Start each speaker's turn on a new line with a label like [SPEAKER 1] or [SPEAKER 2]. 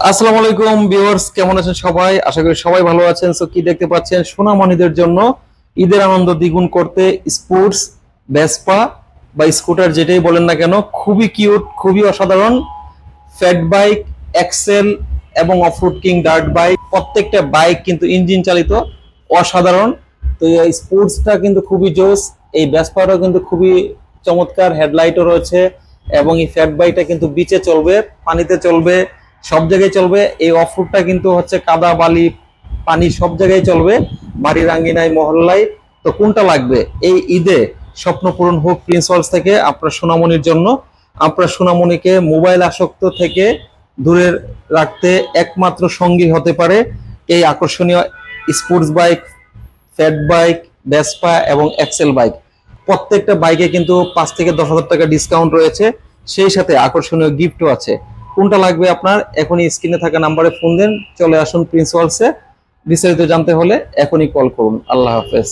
[SPEAKER 1] আসসালামু আলাইকুম ভিউয়ার্স, কেমন আছেন সবাই? আশা করি সবাই ভালো আছেন। সো কি দেখতে পাচ্ছেন, সোনামণিদের জন্য ঈদের আনন্দ দ্বিগুণ করতে স্পোর্টস ভেসপা বা স্কুটার যেটাই বলেন না কেন, খুবই কিউট, খুবই অসাধারণ ফ্যাট বাইক, এক্সেল এবং অফরোড কিং ডার্ট বাইক, প্রত্যেকটা বাইক কিন্তু ইঞ্জিন চালিত, অসাধারণ। তো এই স্পোর্টসটা কিন্তু খুবই জোস, এই ভেসপাটাও কিন্তু খুবই চমৎকার, হেডলাইটও রয়েছে। এবং এই ফ্যাট বাইকটা কিন্তু বিচে চলবে, পানিতে চলবে, সব জায়গায় চলবে। এই অফরোডটা কিন্তু হচ্ছে কাদা বালি পানি সব জায়গায় চলবে, বাড়ির আঙ্গিনায় মহল্লায়। তো কোনটা লাগবে? এই ঈদে স্বপ্ন পূরণ হোক প্রিন্স ওয়ার্লস থেকে আপনার সোনামণির জন্য। আপনার সোনামণিকে মোবাইল আসক্ত থেকে দূরে রাখতে একমাত্র সঙ্গী হতে পারে এই আকর্ষণীয় sports bike, fat bike, Vespa এবং এক্সেল বাইক। প্রত্যেকটা বাইকে কিন্তু 5 থেকে 10 হাজার টাকা ডিসকাউন্ট রয়েছে, সেই সাথে আকর্ষণীয় গিফটও আছে। কোনটা লাগবে আপনার? এখনই স্ক্রিনে থাকা নাম্বারে ফোন দেন, চলে আসুন প্রিন্স ওয়ার্লসে। বিস্তারিত জানতে হলে এখনই কল করুন। আল্লাহ হাফেজ।